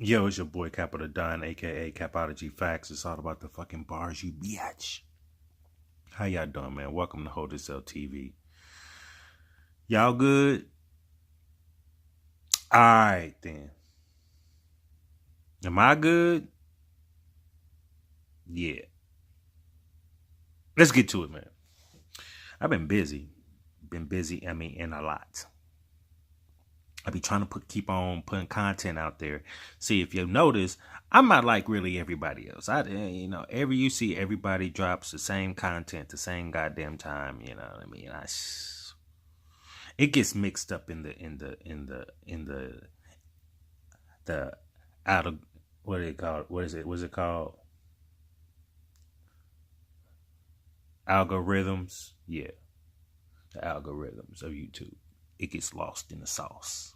Yo, it's your boy Capo the Don, aka CapologyFactz. It's all about the fucking bars, you bitch. How y'all doing, man? Welcome to Hold This TV. Y'all good? Alright then. Am I good? Yeah. Let's get to it, man. I've been busy. And a lot. I be trying to keep on putting content out there. See, if you notice, I'm not like really everybody else. You see everybody drops the same content the same goddamn time. You know what I mean? It gets mixed up in the out of what it called? What is it? What's it called? Algorithms. Yeah, the algorithms of YouTube. It gets lost in the sauce.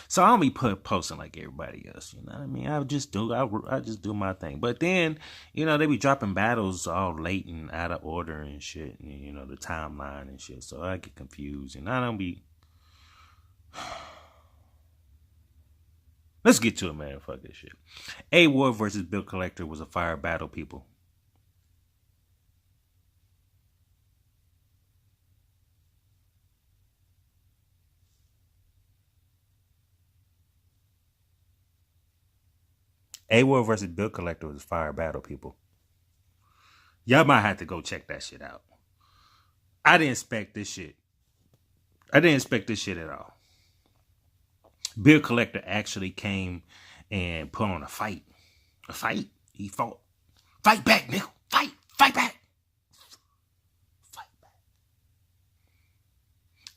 So I don't be posting like everybody else, you know what I mean? I just do my thing. But then, they be dropping battles all late and out of order and shit, and, the timeline and shit. So I get confused, and I don't be. Let's get to it, man. Fuck this shit. A Ward versus Bill Collector was a fire battle, people. A Ward versus Bill Collector was a fire battle, people. Y'all might have to go check that shit out. I didn't expect this shit. I didn't expect this shit at all. Bill Collector actually came and put on a fight. A fight? He fought. Fight back, nigga. Fight back. Fight back.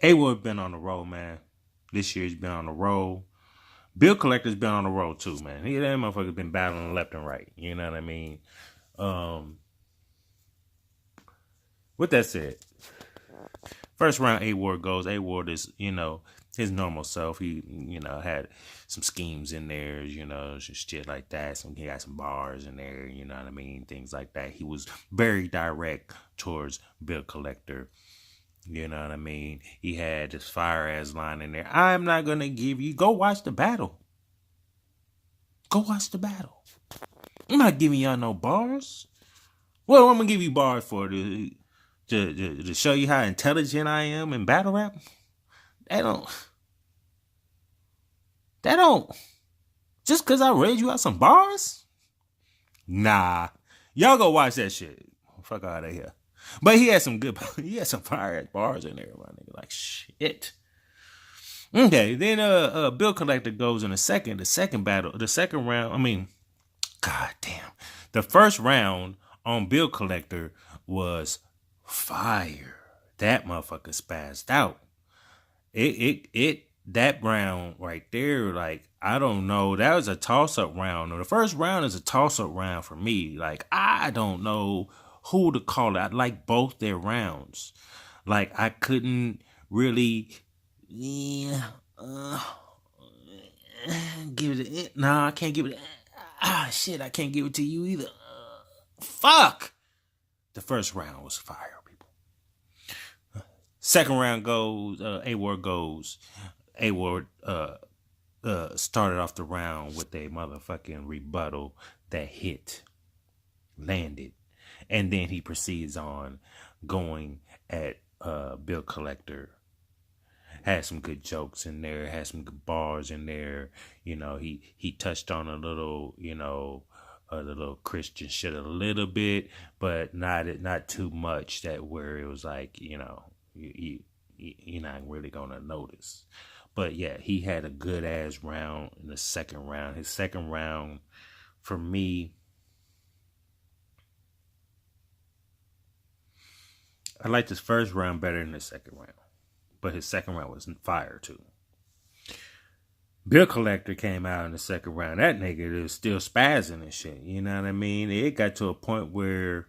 A-Ward been on the roll, man. This year's been on the roll. Bill Collector's been on the roll too, man. That motherfucker's been battling left and right. You know what I mean? With that said, first round A-Ward goes. A-Ward is, his normal self. He, had some schemes in there, just shit like that. He got some bars in there, you know what I mean? Things like that. He was very direct towards Bill Collector. You know what I mean? He had this fire ass line in there. I'm not going to give you. Go watch the battle. Go watch the battle. I'm not giving y'all no bars. Well, I'm going to give you bars for to show you how intelligent I am in battle rap. That don't. Just because I read you out some bars? Nah. Y'all go watch that shit. Fuck out of here. But he had some fire ass bars in there, my nigga. Like shit. Okay, then Bill Collector goes in the second battle, the second round. I mean, god damn. The first round on Bill Collector was fire. That motherfucker spazzed out. That round right there, like, I don't know. That was a toss-up round. The first round is a toss-up round for me. Like, I don't know who to call it. I like both their rounds. Like, I couldn't really give it. Nah, I can't give it. Shit, I can't give it to you either. Fuck. The first round was fire, people. Second round goes. A-Ward goes. A-Ward started off the round with a motherfucking rebuttal that landed. And then he proceeds on going at Bill Collector. Had some good jokes in there, had some good bars in there. He touched on a little, the little Christian shit a little bit, but not too much that where it was like, you're not really gonna notice. But yeah, he had a good ass round in the second round. His second round, for me, I liked his first round better than his second round. But his second round was fire too. Bill Collector came out in the second round. That nigga is still spazzing and shit. You know what I mean? It got to a point where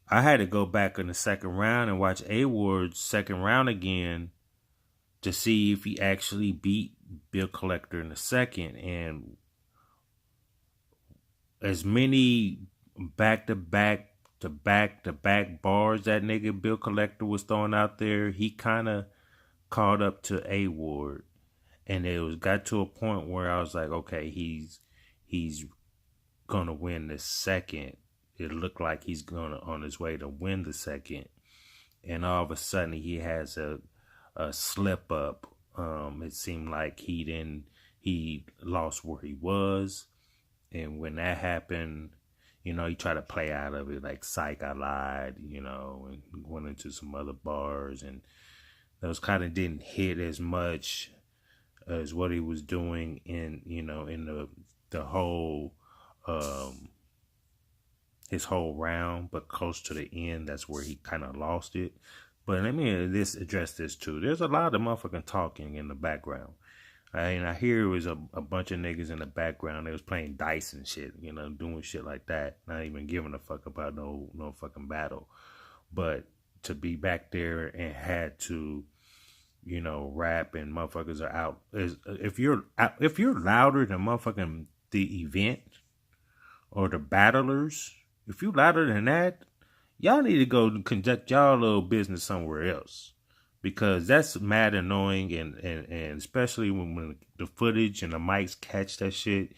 I had to go back in the second round and watch A-Ward's second round again to see if he actually beat Bill Collector in the second. And as many back-to-back bars that nigga Bill Collector was throwing out there, he kind of caught up to A-Ward. and got to a point where I was like, okay, he's gonna win the second. It looked like he's gonna on his way to win the second, and all of a sudden he has a slip up. It seemed like he lost where he was, and when that happened, he tried to play out of it like psych, I lied, and went into some other bars, and those kind of didn't hit as much as what he was doing in in the whole his whole round, but close to the end, that's where he kind of lost it. But let me address this too. There's a lot of motherfucking talking in the background. And I hear it was a bunch of niggas in the background. They was playing dice and shit, doing shit like that. Not even giving a fuck about no fucking battle. But to be back there and had to, rap and motherfuckers are out. If you're louder than motherfucking the event or the battlers, if you louder than that, y'all need to go conduct y'all little business somewhere else. Because that's mad annoying, and especially when the footage and the mics catch that shit,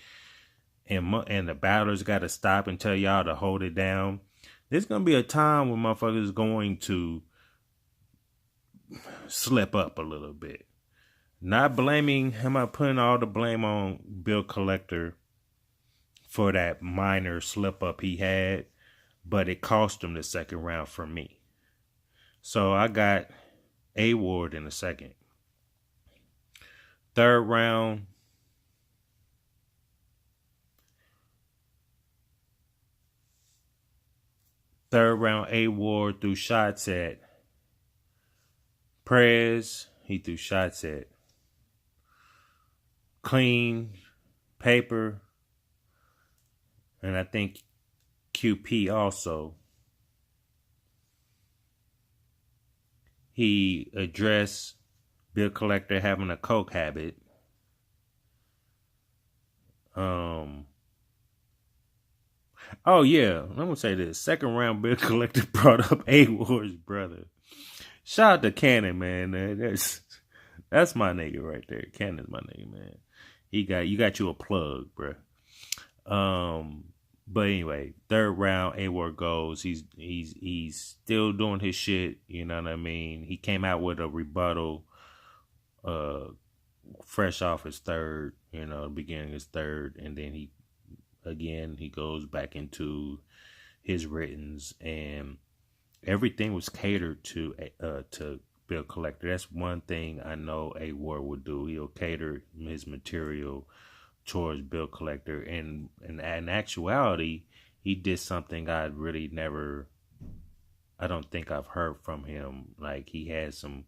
and the battlers got to stop and tell y'all to hold it down. There's going to be a time when motherfuckers is going to slip up a little bit. Not blaming, am I putting all the blame on Bill Collector for that minor slip up he had, but it cost him the second round for me. So I got A Ward in the second. Third round, A Ward threw shots at Prez. He threw shots at Clean, Paper, and I think QP also. He addressed Bill Collector having a coke habit. Oh yeah, I'm gonna say this. Second round, Bill Collector brought up A Ward's brother. Shout out to Cannon, man. That's my nigga right there. Cannon's my nigga, man. You got you a plug, bro. But anyway, third round, A Ward goes. He's still doing his shit. You know what I mean? He came out with a rebuttal, fresh off his third. Beginning his third, and then he goes back into his writtens, and everything was catered to Bill Collector. That's one thing I know A Ward would do. He'll cater his material towards Bill Collector, and in actuality, he did something I don't think I've heard from him. Like, he had some,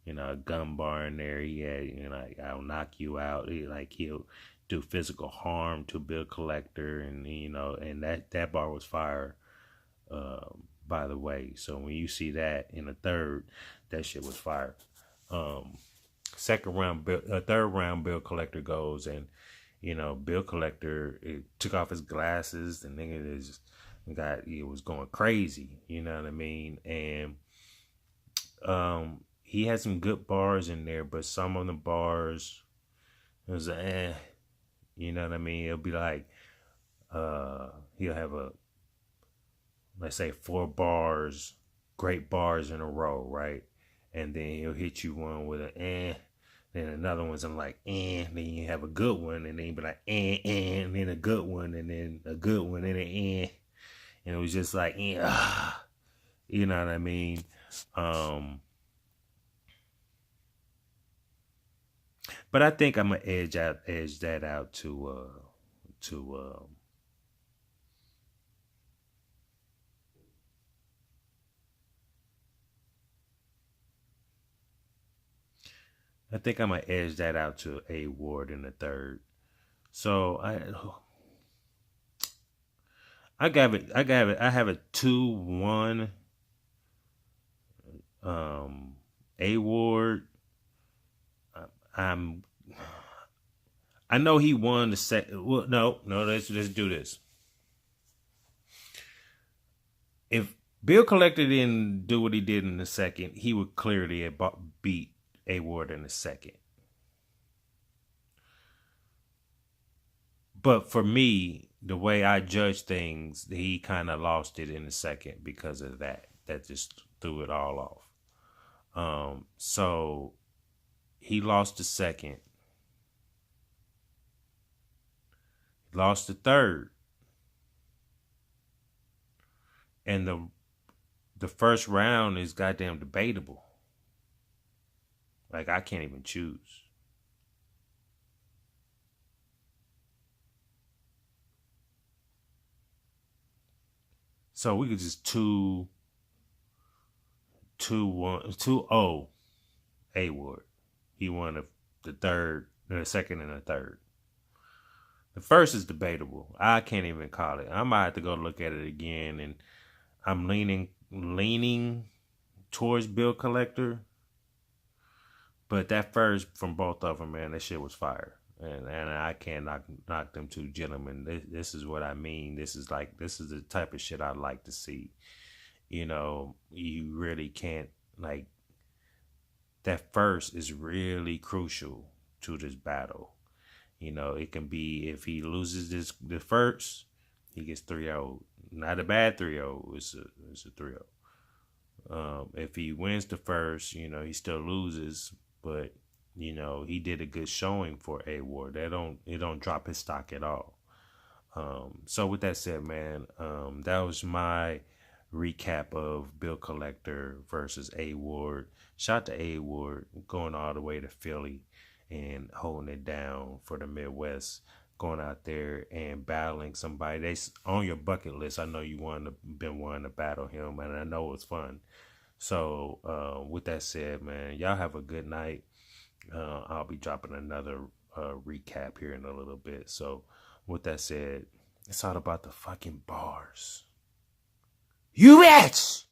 a gun bar in there. He had, like, I'll knock you out. He'll do physical harm to Bill Collector, and and that bar was fire, by the way. So when you see that in the third, that shit was fire. Third round, Bill Collector goes, and Bill Collector took off his glasses. The nigga was going crazy. You know what I mean? And he had some good bars in there, but some of the bars, it was you know what I mean? It'll be like, he'll have let's say 4 bars, great bars in a row, right? And then he'll hit you one with then another one's like, then you have a good one, and then you'll be like, and then a good one, and then a good one, and and it was just like, you know what I mean? But I think I'm gonna edge that out to I think I'm gonna edge that out to A Ward in the third. So I have it 2-1 A Ward. I know he won the second. Well, no, let's do this. If Bill Collector didn't do what he did in the second, he would clearly have beat A Ward in the second. But for me, the way I judge things, he kind of lost it in the second because of that. That just threw it all off. So he lost the second, lost the third, and the first round is goddamn debatable. Like, I can't even choose. So we could just 2-0 A Ward. He won the second and the third. The first is debatable. I can't even call it. I might have to go look at it again, and I'm leaning towards Bill Collector. But that first from both of them, man, that shit was fire. And I can't knock them two gentlemen. This is what I mean. This is the type of shit I like to see. You know, you really can't, like, that first is really crucial to this battle. You know, it can be, if he loses the first, he gets 3-0. Not a bad 3-0. It's a 3-0. If he wins the first, you know, he still loses, but you know, he did a good showing for A Ward. It don't drop his stock at all. So with that said, man, that was my recap of Bill Collector versus A Ward. Shout out to A Ward, going all the way to Philly and holding it down for the Midwest, going out there and battling somebody that's on your bucket list. I know you been wanting to battle him, and I know it's fun. So with that said, man, y'all have a good night. I'll be dropping another recap here in a little bit. So with that said, it's all about the fucking bars. You bitch!